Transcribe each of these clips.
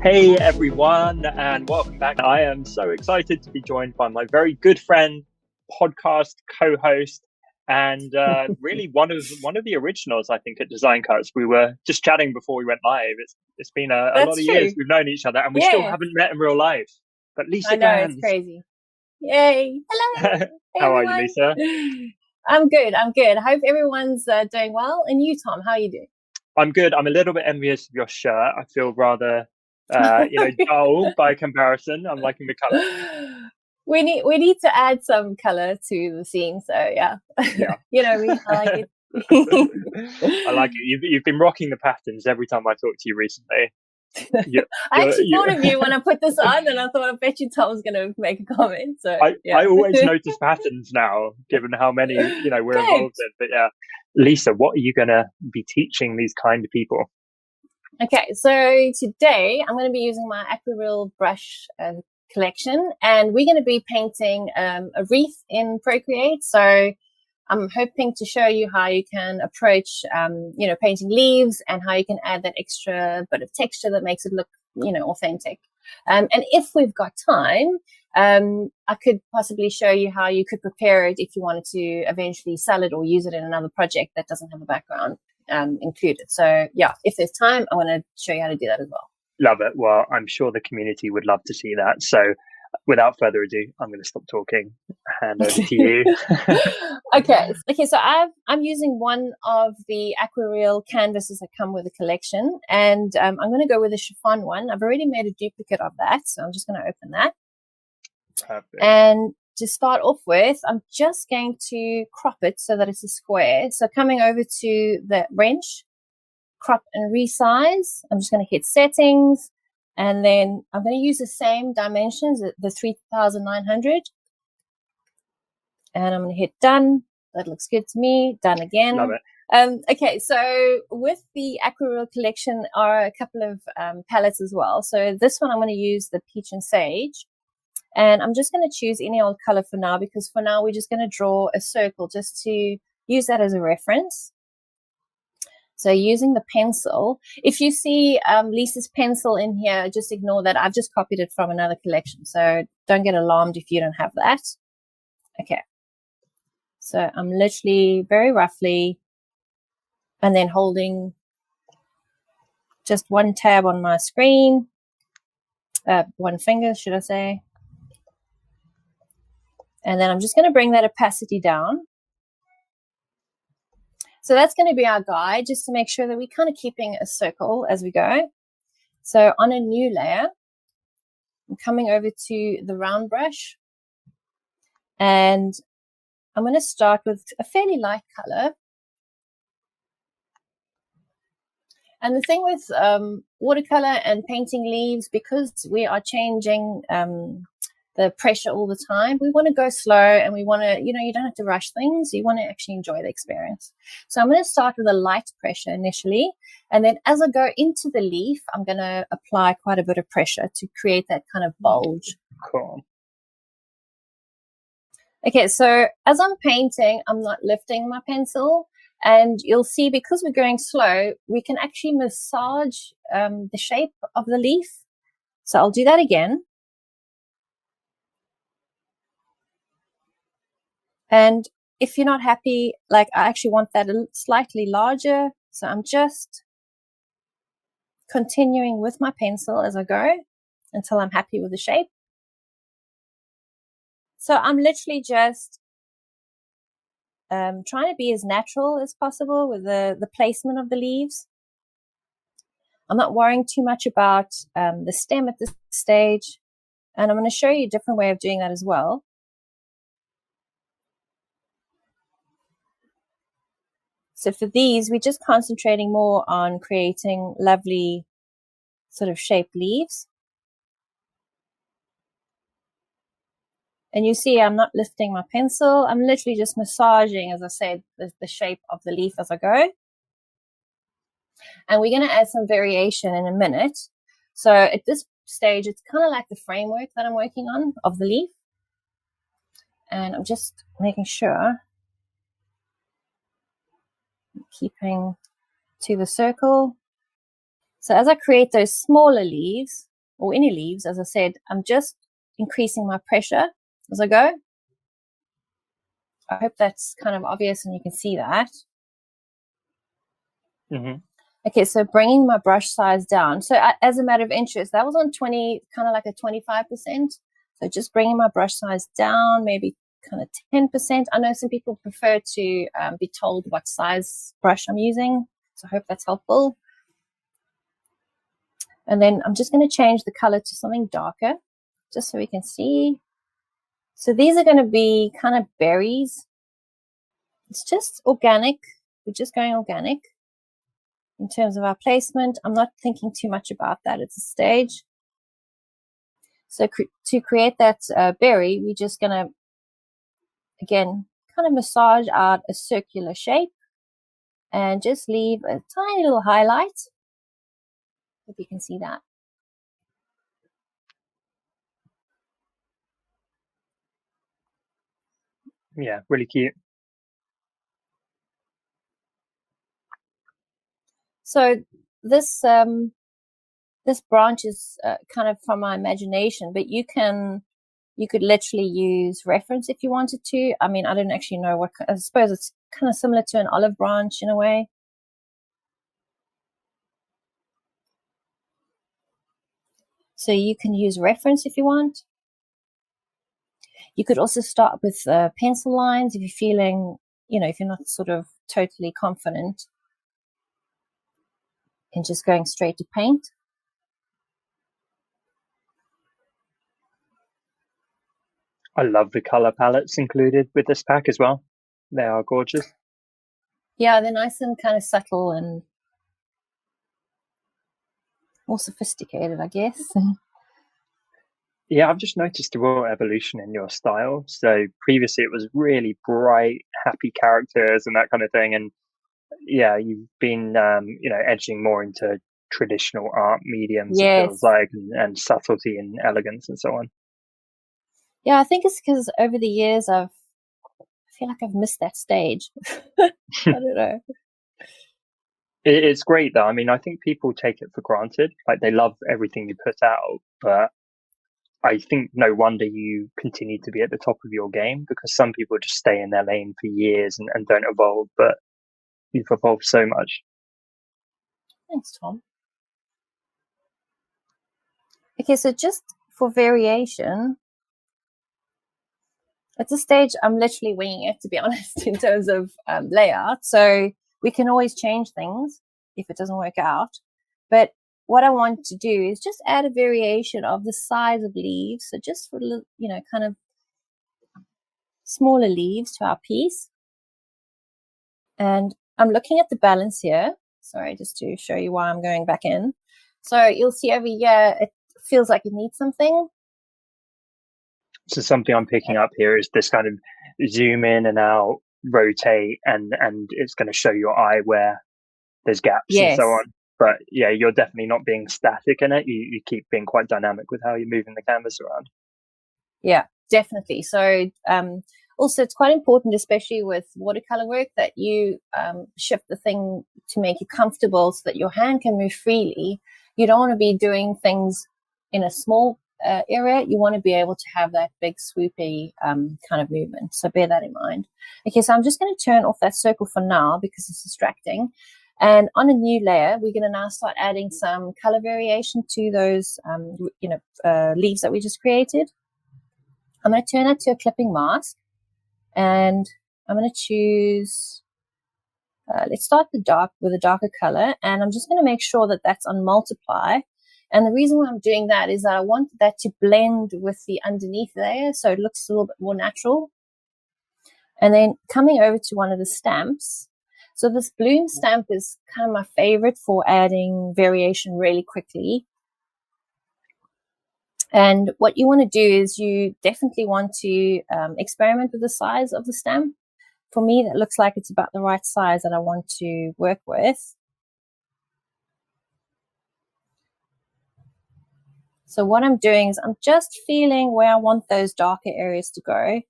Hey everyone, and welcome back. I am so excited to be joined by my very good friend, podcast co-host, and really one of the originals, I think, at Design Cuts. We were just chatting before we went live. It's been a lot of years we've known each other, and we still haven't met in real life. But Lisa I know, Glanz. it's crazy. Yay! Hello. Hey, How everyone. are you, Lisa? I'm good. I hope everyone's doing well. And you, Tom, how are you doing? I'm good. I'm a little bit envious of your shirt. I feel rather dull by comparison. I'm liking the color. We need to add some color to the scene. So yeah. You know me. I like it. I like it. You've been rocking the patterns every time I talk to you recently. I actually thought of you when I put this on, and I thought, I bet you Tom's going to make a comment. So I always notice patterns now, given how many we're involved in. But yeah, Lisa, what are you going to be teaching these kind of people? Okay, so today I'm going to be using my aquarelle brush collection, and we're going to be painting a wreath in Procreate. So I'm hoping to show you how you can approach, painting leaves, and how you can add that extra bit of texture that makes it look, authentic. And if we've got time, I could possibly show you how you could prepare it if you wanted to eventually sell it or use it in another project that doesn't have a background included. So yeah, if there's time, I want to show you how to do that as well. Love it. Well, I'm sure the community would love to see that. So without further ado, I'm going to stop talking. Hand over to you. Okay. So I'm using one of the aquarelle canvases that come with the collection, and I'm going to go with a chiffon one. I've already made a duplicate of that, so I'm just going to open that. Perfect. And to start off with, I'm just going to crop it so that it's a square. So coming over to the wrench, crop and resize. I'm just going to hit settings, and then I'm going to use the same dimensions, the 3,900. And I'm going to hit done. That looks good to me. Done again. Love it. Okay, so with the aquarelle collection are a couple of palettes as well. So this one I'm going to use the peach and sage. And I'm just going to choose any old color for now, because for now we're just going to draw a circle just to use that as a reference. So using the pencil, if you see Lisa's pencil in here, just ignore that. I've just copied it from another collection. So don't get alarmed if you don't have that. Okay. So I'm literally very roughly, and then holding just one tab on my screen, one finger, should I say. And then I'm just going to bring that opacity down. So that's going to be our guide, just to make sure that we're kind of keeping a circle as we go. So on a new layer, I'm coming over to the round brush, and I'm going to start with a fairly light color. And the thing with watercolor and painting leaves, because we are changing the pressure all the time, we want to go slow, and we want to, you don't have to rush things. You want to actually enjoy the experience. So I'm going to start with a light pressure initially. And then as I go into the leaf, I'm going to apply quite a bit of pressure to create that kind of bulge. Cool. Okay, so as I'm painting, I'm not lifting my pencil. And you'll see, because we're going slow, we can actually massage the shape of the leaf. So I'll do that again. And if you're not happy, I actually want that slightly larger. So I'm just continuing with my pencil as I go until I'm happy with the shape. So I'm literally just trying to be as natural as possible with the placement of the leaves. I'm not worrying too much about the stem at this stage. And I'm going to show you a different way of doing that as well. So for these, we're just concentrating more on creating lovely sort of shaped leaves. And you see, I'm not lifting my pencil. I'm literally just massaging, as I said, the shape of the leaf as I go. And we're going to add some variation in a minute. So at this stage, it's kind of like the framework that I'm working on of the leaf. And I'm just making sure I'm keeping to the circle. So as I create those smaller leaves, or any leaves, as I said, I'm just increasing my pressure as I go. I hope that's kind of obvious and you can see that. Mm-hmm. Okay, so bringing my brush size down. So as a matter of interest, that was on 20, kind of like a 25%. So just bringing my brush size down, maybe kind of 10%. I know some people prefer to be told what size brush I'm using. So I hope that's helpful. And then I'm just going to change the color to something darker, just so we can see. So these are going to be kind of berries. It's just organic. We're just going organic. In terms of our placement, I'm not thinking too much about that at this stage. So to create that berry, we're just going to, again, kind of massage out a circular shape and just leave a tiny little highlight. Hope you can see that. Yeah, really cute. So this this branch is kind of from my imagination, but you could literally use reference if you wanted to. I mean, I don't actually know what, I suppose it's kind of similar to an olive branch in a way. So you can use reference if you want. You could also start with pencil lines if you're feeling, if you're not sort of totally confident in just going straight to paint. I love the color palettes included with this pack as well. They are gorgeous. Yeah, they're nice and kind of subtle and more sophisticated, I guess. Yeah, I've just noticed a real evolution in your style. So previously it was really bright, happy characters and that kind of thing. And yeah, you've been, edging more into traditional art mediums, it feels Yes. like, and subtlety and elegance and so on. Yeah, I think it's because over the years I feel like I've missed that stage. I don't know. It's great though. I mean, I think people take it for granted. Like they love everything you put out, but I think no wonder you continue to be at the top of your game, because some people just stay in their lane for years and don't evolve, but you've evolved so much. Thanks, Tom. Okay, so just for variation, at this stage, I'm literally winging it, to be honest, in terms of layout. So we can always change things if it doesn't work out. But what I want to do is just add a variation of the size of leaves. So just for, kind of smaller leaves to our piece. And I'm looking at the balance here. Sorry, just to show you why I'm going back in. So you'll see over here, it feels like it needs something. So something I'm picking up here is this kind of zoom in and out, rotate, and it's going to show your eye where there's gaps and so on. But yeah, you're definitely not being static in it. You keep being quite dynamic with how you're moving the canvas around. Yeah, definitely. So also it's quite important, especially with watercolor work, that you shift the thing to make you comfortable so that your hand can move freely. You don't want to be doing things in a small area. You want to be able to have that big swoopy kind of movement. So bear that in mind. Okay, so I'm just going to turn off that circle for now because it's distracting. And on a new layer, we're going to now start adding some color variation to those, leaves that we just created. I'm going to turn it to a clipping mask, and I'm going to choose, let's start with a darker color, and I'm just going to make sure that that's on multiply. And the reason why I'm doing that is that I want that to blend with the underneath layer, so it looks a little bit more natural. And then coming over to one of the stamps. So this bloom stamp is kind of my favorite for adding variation really quickly. And what you want to do is you definitely want to experiment with the size of the stamp. For me, that looks like it's about the right size that I want to work with. So what I'm doing is I'm just feeling where I want those darker areas to go.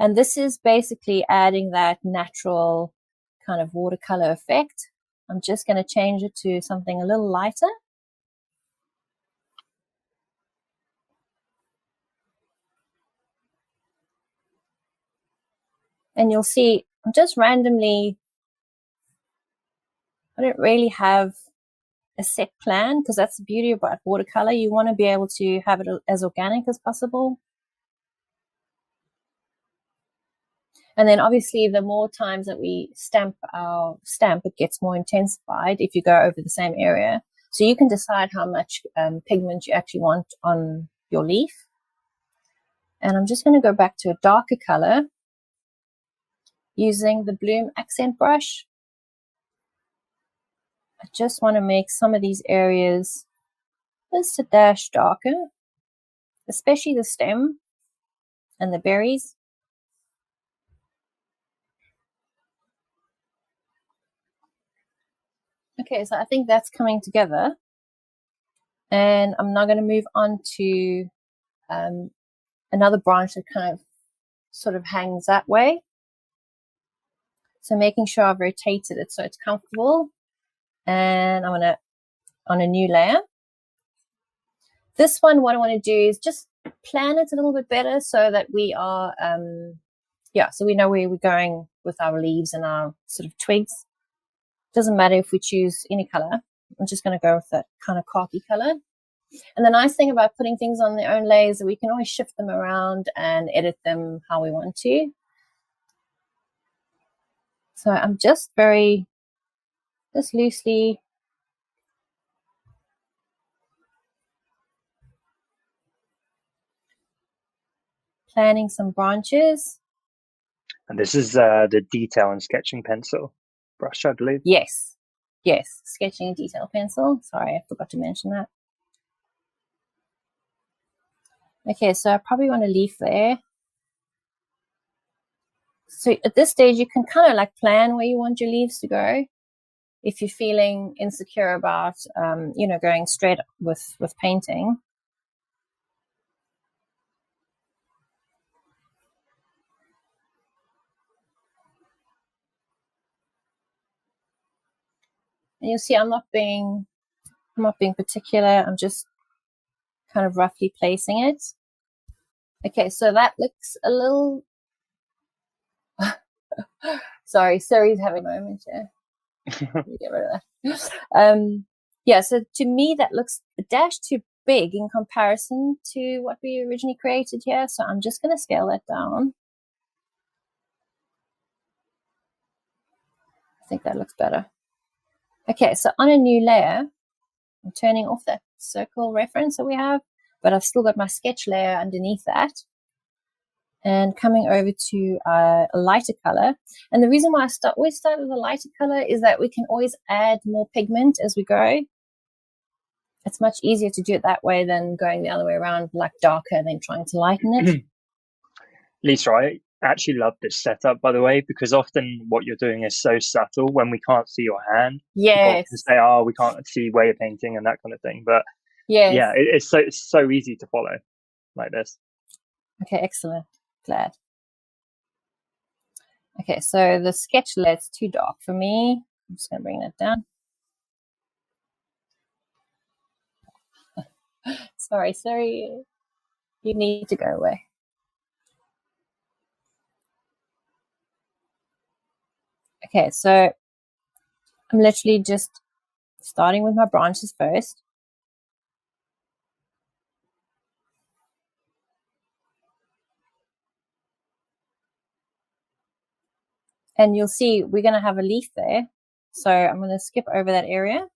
And this is basically adding that natural kind of watercolor effect. I'm just going to change it to something a little lighter. And you'll see I'm just randomly, I don't really have a set plan, because that's the beauty about watercolor. You want to be able to have it as organic as possible. And then obviously the more times that we stamp our stamp, it gets more intensified if you go over the same area. So you can decide how much pigment you actually want on your leaf. And I'm just going to go back to a darker color using the Bloom accent brush. I just want to make some of these areas just a dash darker, especially the stem and the berries. Okay, so I think that's coming together. And I'm now going to move on to another branch that kind of sort of hangs that way. So making sure I've rotated it so it's comfortable. And I'm going to, on a new layer. This one, what I want to do is just plan it a little bit better so that we are, so we know where we're going with our leaves and our sort of twigs. Doesn't matter if we choose any color. I'm just going to go with that kind of khaki color. And the nice thing about putting things on their own layers is that we can always shift them around and edit them how we want to. So I'm just loosely planning some branches. And this is the detail and sketching pencil brush, I believe. Yes, sketching and detail pencil. Sorry, I forgot to mention that. Okay, so I probably want a leaf there. So at this stage, you can kind of like plan where you want your leaves to go. If you're feeling insecure about, going straight with painting. And you'll see I'm not being particular. I'm just kind of roughly placing it. Okay, so that looks a little. Sorry, Siri's having a moment here. Let me get rid of that. So to me that looks a dash too big in comparison to what we originally created here. So I'm just going to scale that down. I think that looks better. Okay, so on a new layer, I'm turning off that circle reference that we have, but I've still got my sketch layer underneath that. And coming over to a lighter color. And the reason why I always start with a lighter color is that we can always add more pigment as we go. It's much easier to do it that way than going the other way around, like darker and then trying to lighten it. Lisa, I actually love this setup, by the way, because often what you're doing is so subtle when we can't see your hand. Yes. People say, we can't see where you're painting and that kind of thing. But yes. Yeah, it's so easy to follow like this. Okay, excellent. Glad. Okay, so the sketch layer is too dark for me. I'm just going to bring that down. Sorry, you need to go away. Okay, so I'm literally just starting with my branches first. And you'll see we're going to have a leaf there. So I'm going to skip over that area.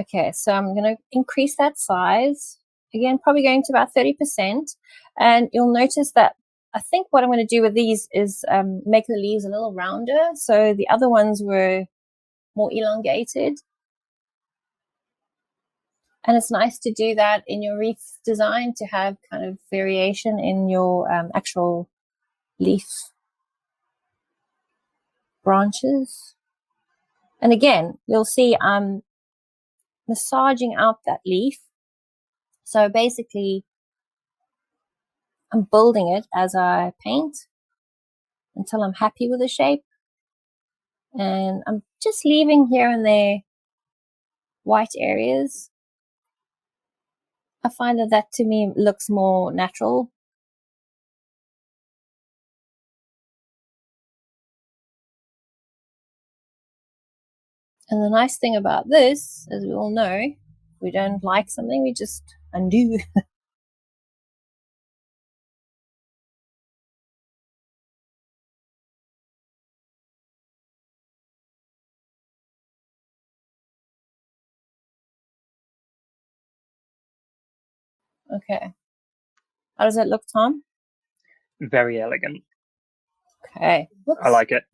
Okay, so I'm going to increase that size. Again, probably going to about 30%. And you'll notice that I think what I'm going to do with these is make the leaves a little rounder. So the other ones were more elongated. And it's nice to do that in your wreath design, to have kind of variation in your actual leaf branches. And again, you'll see I'm massaging out that leaf. So basically, I'm building it as I paint until I'm happy with the shape. And I'm just leaving here and there white areas. I find that to me looks more natural. And the nice thing about this, as we all know, if we don't like something, we just undo. Okay. How does it look, Tom? Very elegant. Okay. Whoops. I like it.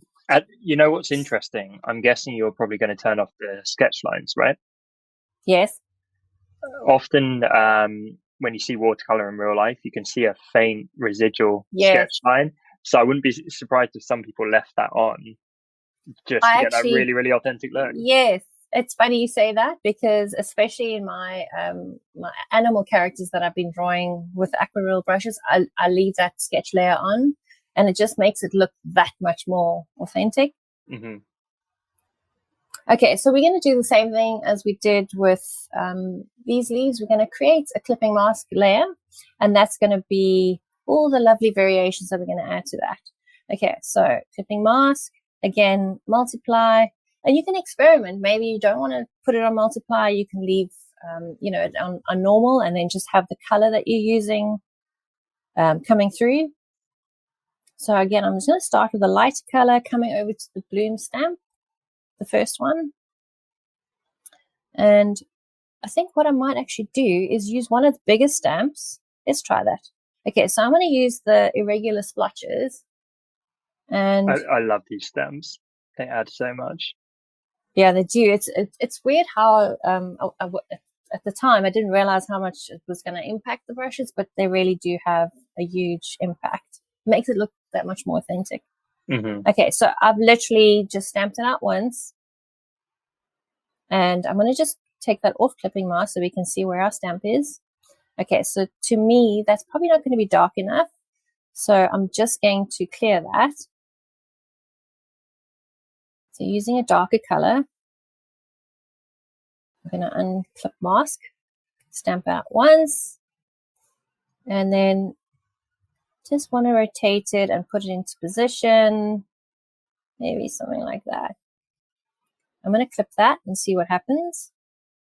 You know what's interesting? I'm guessing you're probably going to turn off the sketch lines, right? Yes. Often, when you see watercolor in real life, you can see a faint residual sketch line. So I wouldn't be surprised if some people left that on just to get that really, really authentic look. Yes. It's funny you say that, because especially in my my animal characters that I've been drawing with aquarelle brushes, I leave that sketch layer on, and it just makes it look that much more authentic. Mm-hmm. Okay, so we're going to do the same thing as we did with these leaves. We're going to create a clipping mask layer, and that's going to be all the lovely variations that we're going to add to that. Okay, so clipping mask, again, multiply, and you can experiment. Maybe you don't want to put it on multiply. You can leave, it on normal, and then just have the color that you're using coming through. So again, I'm just going to start with a lighter color coming over to the bloom stamp, the first one. And I think what I might actually do is use one of the bigger stamps. Let's try that. Okay, so I'm going to use the irregular splotches. And I love these stamps. They add so much. Yeah, they do. It's weird how at the time I didn't realize how much it was going to impact the brushes, but they really do have a huge impact. It makes it look that much more authentic. Mm-hmm. Okay, so I've literally just stamped it out once, and I'm going to just take that off clipping mask so we can see where our stamp is. Okay, so to me, that's probably not going to be dark enough. So I'm just going to clear that. So using a darker color, I'm going to unclip mask, stamp out once, and then just want to rotate it and put it into position. Maybe something like that. I'm going to clip that and see what happens.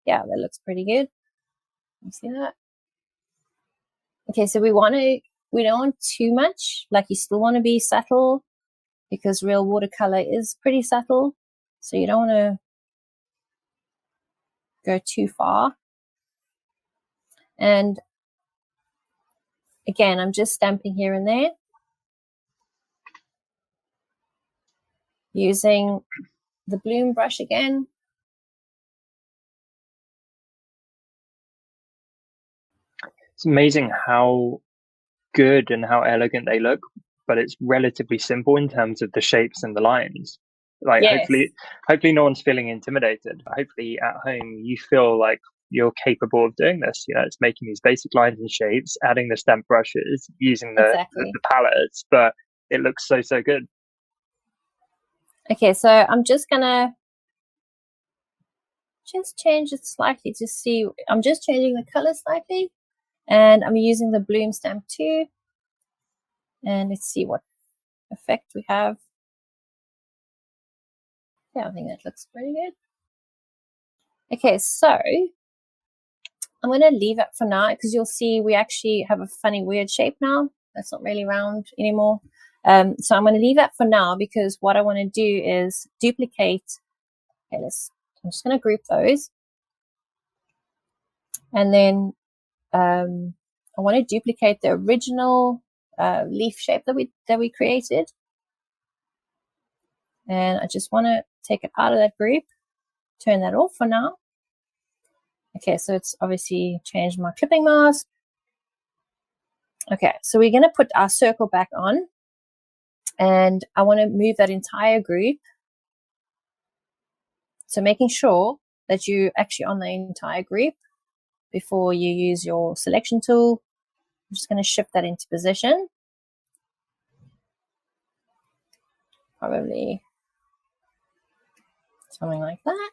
Yeah, that looks pretty good. You see that? Okay, so we don't want too much. Like, you still want to be subtle, because real watercolor is pretty subtle. So you don't want to go too far. And again, I'm just stamping here and there using the bloom brush again. It's amazing how good and how elegant they look, but it's relatively simple in terms of the shapes and the lines. Like, yes. hopefully no one's feeling intimidated. Hopefully at home you feel like you're capable of doing this. It's making these basic lines and shapes, adding the stamp brushes, using the palettes, but it looks so good. Okay, so I'm just gonna change it slightly to see. I'm just changing the color slightly, and I'm using the bloom stamp too. And let's see what effect we have. Yeah, I think that looks pretty good. Okay, so I'm going to leave it for now, because you'll see we actually have a funny, weird shape now. That's not really round anymore. So I'm going to leave that for now, because what I want to do is duplicate. Okay, I'm just going to group those. And then I want to duplicate the original leaf shape that we created. And I just want to take it out of that group, turn that off for now. Okay, so it's obviously changed my clipping mask. Okay, so we're going to put our circle back on, and I want to move that entire group. So making sure that you actually on the entire group before you use your selection tool. I'm just going to shift that into position. Probably Something like that.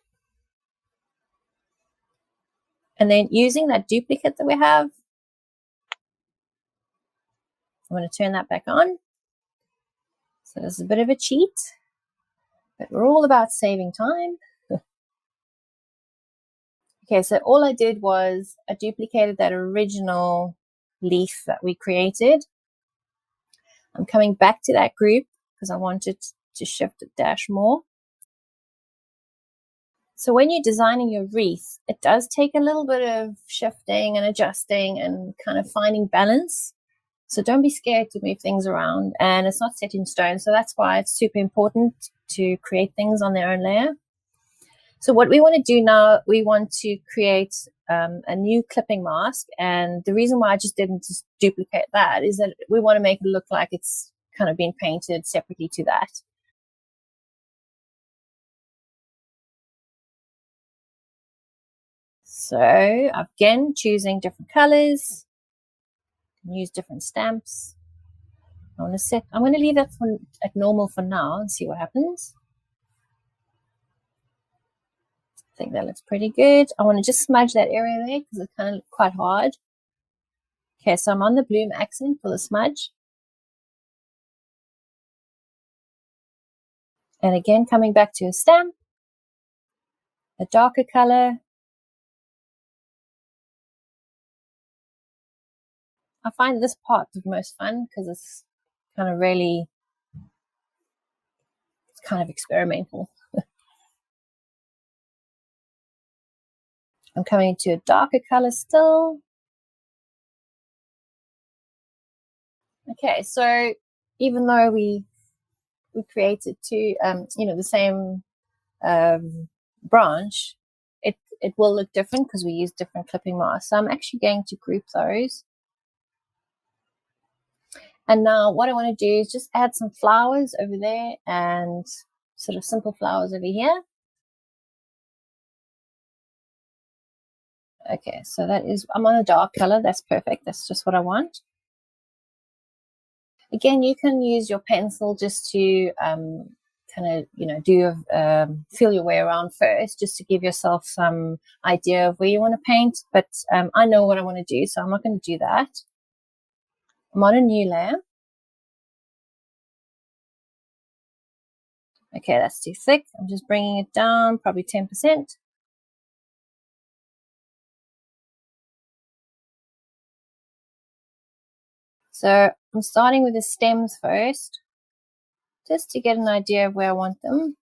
And then using that duplicate that we have, I'm going to turn that back on. So this is a bit of a cheat, but we're all about saving time. Okay, so all I did was I duplicated that original leaf that we created. I'm coming back to that group because I wanted to shift it dash more. So when you're designing your wreath, it does take a little bit of shifting and adjusting and kind of finding balance. So don't be scared to move things around, and it's not set in stone. So that's why it's super important to create things on their own layer. So what we want to do now, we want to create a new clipping mask. And the reason why I just didn't just duplicate that is that we want to make it look like it's kind of been painted separately to that. So again, choosing different colors, use different stamps. I'm going to leave that at normal for now and see what happens. I think that looks pretty good. I want to just smudge that area there because it's kind of quite hard. Okay, so I'm on the bloom accent for the smudge. And again, coming back to a stamp, a darker color. I find this part the most fun because it's kind of really, it's kind of experimental. I'm coming to a darker color still. Okay, so even though we created two, the same branch, it will look different because we use different clipping masks. So I'm actually going to group those. And now what I want to do is just add some flowers over there and sort of simple flowers over here. Okay, so that is, I'm on a dark color. That's perfect. That's just what I want. Again, you can use your pencil just to kind of, feel your way around first, just to give yourself some idea of where you want to paint. But I know what I want to do, so I'm not going to do that. I'm on a new layer. Okay, that's too thick. I'm just bringing it down, probably 10%. So I'm starting with the stems first, just to get an idea of where I want them.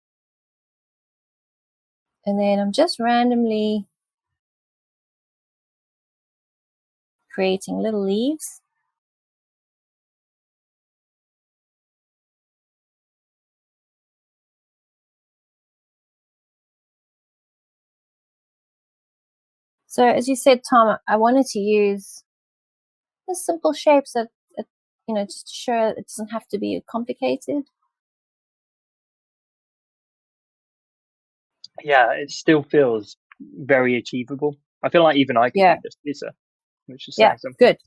And then I'm just randomly creating little leaves. So as you said, Tom, I wanted to use the simple shapes that, just to show it doesn't have to be complicated. Yeah, it still feels very achievable. I feel like even I can do this, Lisa, which is saying something. Good.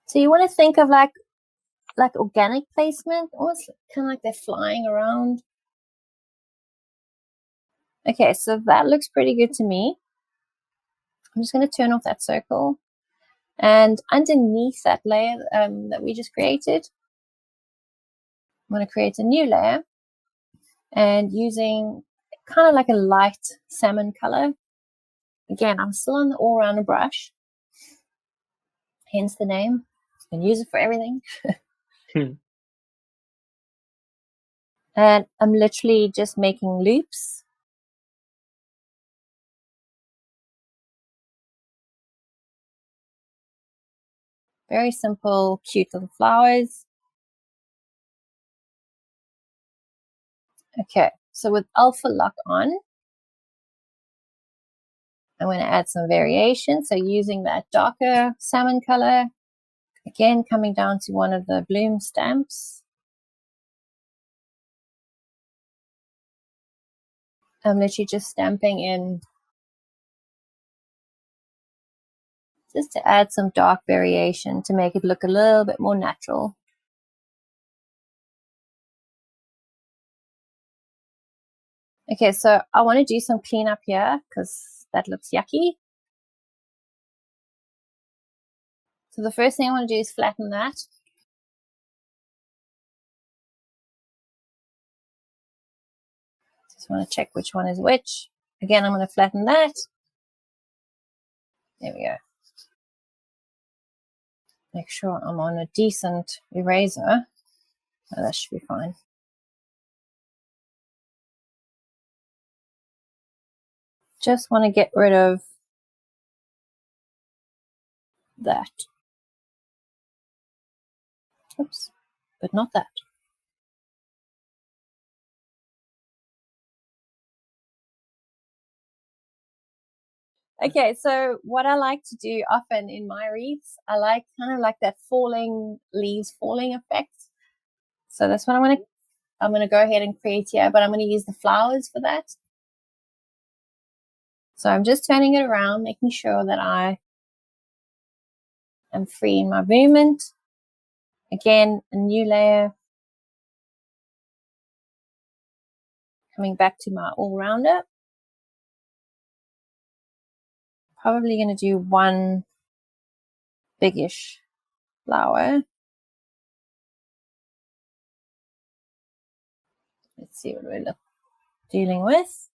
So you want to think of like organic placement, almost kind of like they're flying around. Okay, so that looks pretty good to me. I'm just going to turn off that circle. And underneath that layer that we just created, I'm going to create a new layer. And using kind of like a light salmon color. Again, I'm still on the all-rounder brush. Hence the name. You can use it for everything. And I'm literally just making loops. Very simple, cute little flowers. Okay, so with alpha lock on, I'm going to add some variation. So using that darker salmon color, again, coming down to one of the bloom stamps. I'm literally just stamping in just to add some dark variation to make it look a little bit more natural. Okay, so I want to do some cleanup here because that looks yucky. So the first thing I want to do is flatten that. Just want to check which one is which. Again, I'm going to flatten that. There we go. Make sure I'm on a decent eraser. Oh, that should be fine. Just want to get rid of that. Oops, but not that. Okay, so what I like to do often in my wreaths, I like kind of like that falling leaves falling effect. So that's what I'm gonna go ahead and create here, but I'm gonna use the flowers for that. So I'm just turning it around, making sure that I am free in my movement. Again, a new layer. Coming back to my all-rounder. Probably going to do one biggish flower. Let's see what we're dealing with.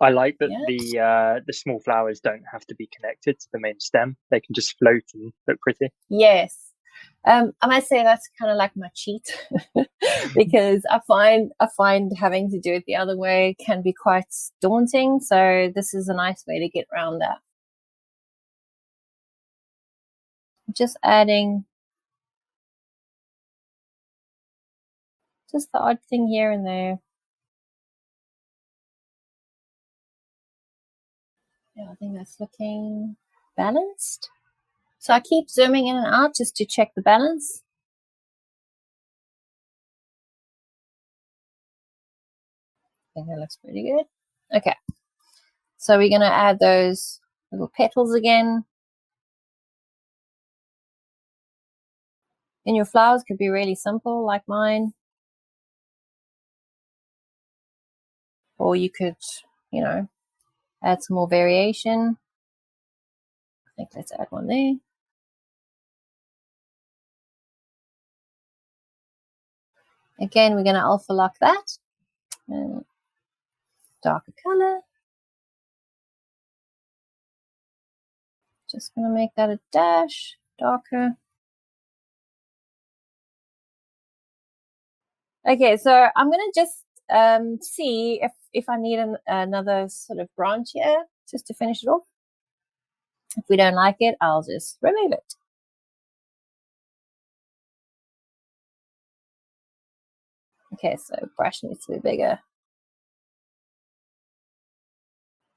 I like that the small flowers don't have to be connected to the main stem. They can just float and look pretty. Yes. I might say that's kind of like my cheat because I find having to do it the other way can be quite daunting. So this is a nice way to get around that. Just adding just the odd thing here and there. Yeah, I think that's looking balanced. So I keep zooming in and out just to check the balance. I think that looks pretty good. Okay. So we're going to add those little petals again. And your flowers could be really simple like mine. Or you could, you know, add some more variation. I think let's add one there. Again, we're going to alpha lock that. And darker color. Just going to make that a dash darker. Okay, so I'm going to just see if I need another sort of branch here just to finish it off. If we don't like it, I'll just remove it. Okay, so brush needs to be bigger.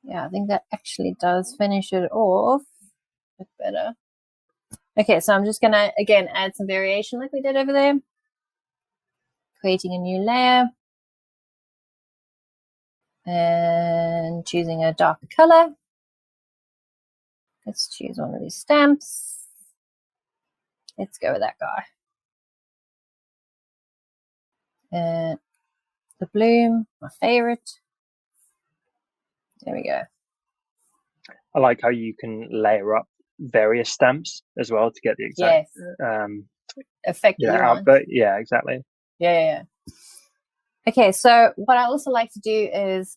Yeah, I think that actually does finish it off a bit better. Okay, so I'm just going to, again, add some variation like we did over there. Creating a new layer. And choosing a darker color. Let's choose one of these stamps. Let's go with that guy. The bloom, my favorite. There we go. I like how you can layer up various stamps as well to get the exact effect you output. want. Yeah, exactly. Yeah. Okay, so what I also like to do is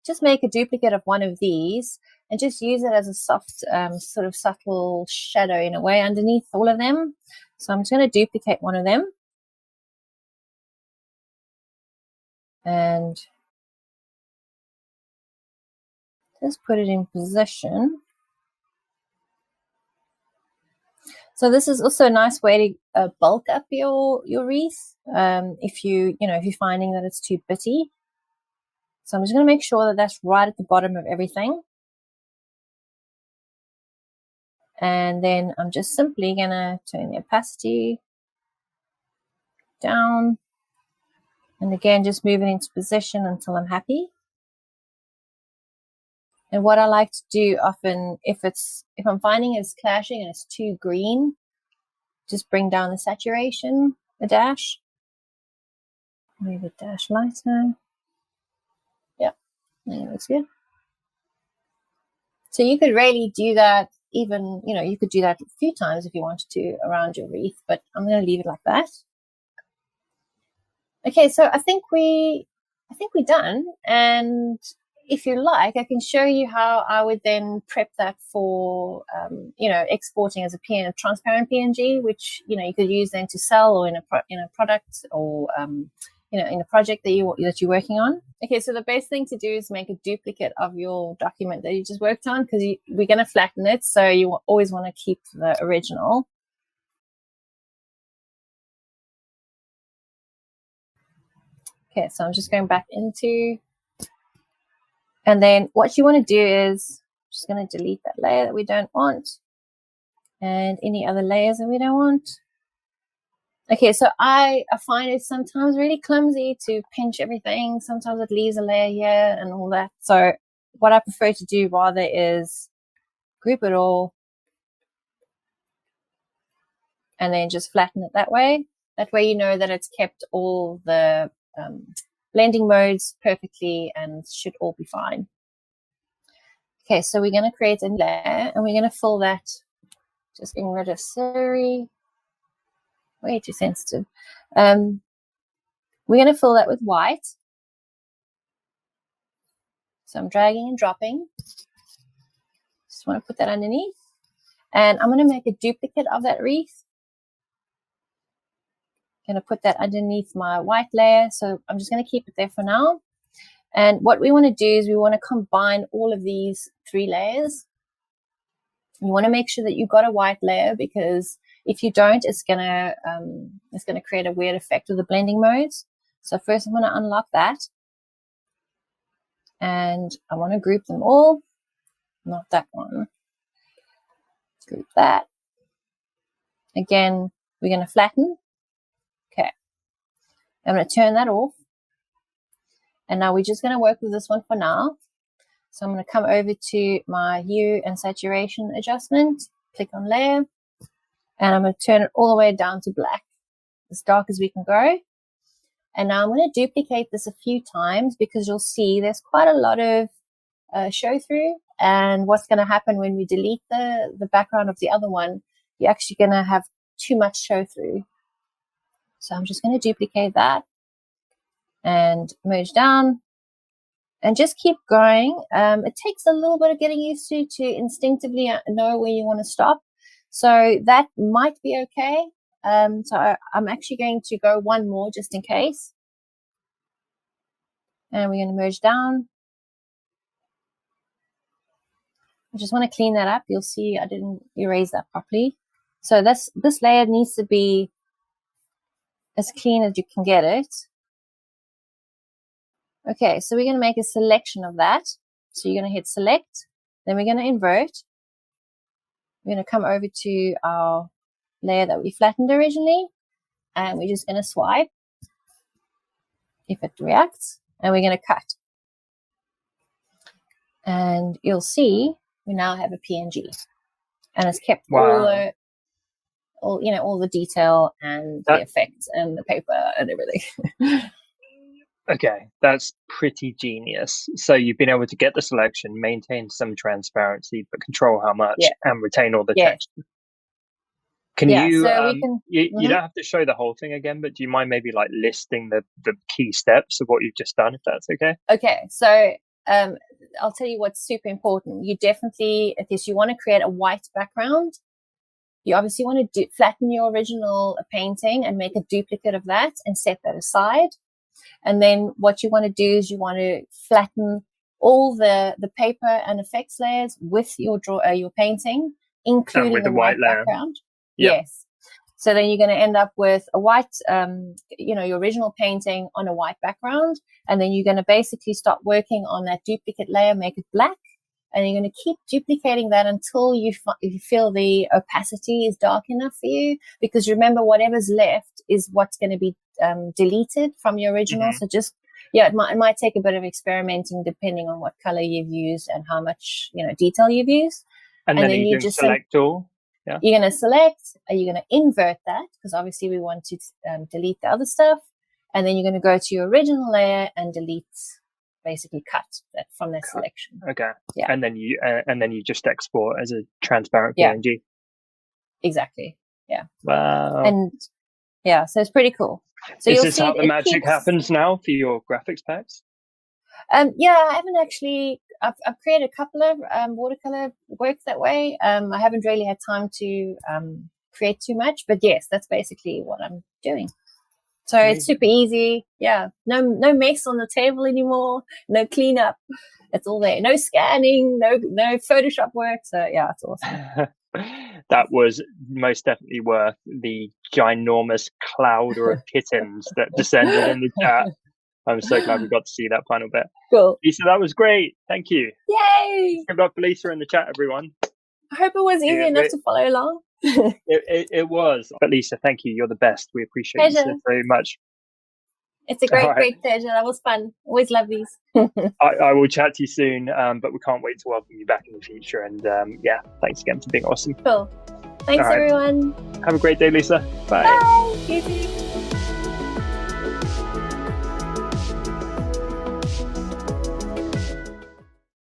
just make a duplicate of one of these and just use it as a soft, sort of subtle shadow in a way underneath all of them. So I'm just going to duplicate one of them. And just put it in position. So this is also a nice way to bulk up your wreath if you're finding that it's too bitty. So I'm just going to make sure that that's right at the bottom of everything. And then I'm just simply going to turn the opacity down. And again, just move it into position until I'm happy. And what I like to do often, if I'm finding it's clashing and it's too green, just bring down the saturation a dash. Move a dash lighter. Yeah, looks good. So you could really do that even, you could do that a few times if you wanted to around your wreath, but I'm going to leave it like that. Okay, so I think we're done. And if you like, I can show you how I would then prep that for, exporting as a transparent PNG, which, you could use then to sell or in a product or, in a project that you're working on. Okay, so the best thing to do is make a duplicate of your document that you just worked on, because we're going to flatten it. So you always want to keep the original. Okay, so I'm just going back into, and then what you want to do is just going to delete that layer that we don't want and any other layers that we don't want. Okay, so I find it sometimes really clumsy to pinch everything. Sometimes it leaves a layer here and all that. So what I prefer to do rather is group it all and then just flatten it that way. That way you know that it's kept all the blending modes perfectly and should all be fine. Okay, so we're going to create a layer and we're going to fill that, just getting rid of sorry, way too sensitive. We're going to fill that with white. So I'm dragging and dropping. Just want to put that underneath. And I'm going to make a duplicate of that wreath. Going to put that underneath my white layer. So I'm just going to keep it there for now. And what we want to do is we want to combine all of these 3 layers. You want to make sure that you've got a white layer, because if you don't, it's going to create a weird effect with the blending modes. So first I'm going to unlock that. And I want to group them all. Not that one. Group that. Again, we're going to flatten. Okay. I'm going to turn that off. And now we're just going to work with this one for now. So I'm going to come over to my hue and saturation adjustment, click on layer, and I'm going to turn it all the way down to black, as dark as we can go. And now I'm going to duplicate this a few times, because you'll see there's quite a lot of show through. And what's going to happen when we delete the background of the other one, you're actually going to have too much show through. So I'm just going to duplicate that and merge down and just keep going. It takes a little bit of getting used to instinctively know where you want to stop. So that might be okay. So I'm actually going to go one more just in case. And we're going to merge down. I just want to clean that up. You'll see I didn't erase that properly. So this layer needs to be as clean as you can get it. Okay, so we're going to make a selection of that. So you're going to hit select, then we're going to invert. We're going to come over to our layer that we flattened originally, and we're just going to swipe if it reacts, and we're going to cut. And you'll see we now have a PNG, and it's kept all the detail and the effects and the paper and everything. Okay, that's pretty genius. So you've been able to get the selection, maintain some transparency, but control how much, and retain all the texture. Can you? So we can, you don't have to show the whole thing again, but do you mind maybe like listing the key steps of what you've just done, if that's okay? Okay, so I'll tell you what's super important. You definitely, if you want to create a white background, you obviously want to flatten your original painting and make a duplicate of that and set that aside. And then what you want to do is you want to flatten all the paper and effects layers with your painting, including with the white background. Yep. Yes. So then you're going to end up with a white, your original painting on a white background. And then you're going to basically start working on that duplicate layer, make it black. And you're going to keep duplicating that until you feel the opacity is dark enough for you. Because remember, whatever's left is what's going to be deleted from your original. Mm-hmm. So just, it might take a bit of experimenting depending on what color you've used and how much, detail you've used. And then you just select all. Yeah. You're going to select, you're going to invert that, because obviously we want to delete the other stuff. And then you're going to go to your original layer and delete basically cut that from that selection. Okay. Yeah. And then you just export as a transparent Yeah. PNG. Exactly. Yeah. Wow. And yeah, so it's pretty cool. So is you'll this see how the it magic keeps, happens now for your graphics packs? Yeah, I haven't actually. I've created a couple of watercolor work that way. I haven't really had time to create too much, but yes, that's basically what I'm doing. So Amazing. It's super easy. Yeah, no mess on the table anymore. No cleanup. It's all there. No scanning. No Photoshop work. So yeah, it's awesome. That was most definitely worth the ginormous cloud of kittens that descended in the chat. I'm so glad we got to see that final bit. Cool. Lisa, that was great. Thank you. Yay! Give it up for Lisa in the chat, everyone. I hope it was easy enough to follow along. It was. But Lisa, thank you. You're the best. We appreciate you so very much. It's a great pleasure. That was fun. Always love these. I will chat to you soon, but we can't wait to welcome you back in the future. And yeah, thanks again for being awesome. Cool. Thanks, everyone. Have a great day, Lisa. Bye. Bye. You too.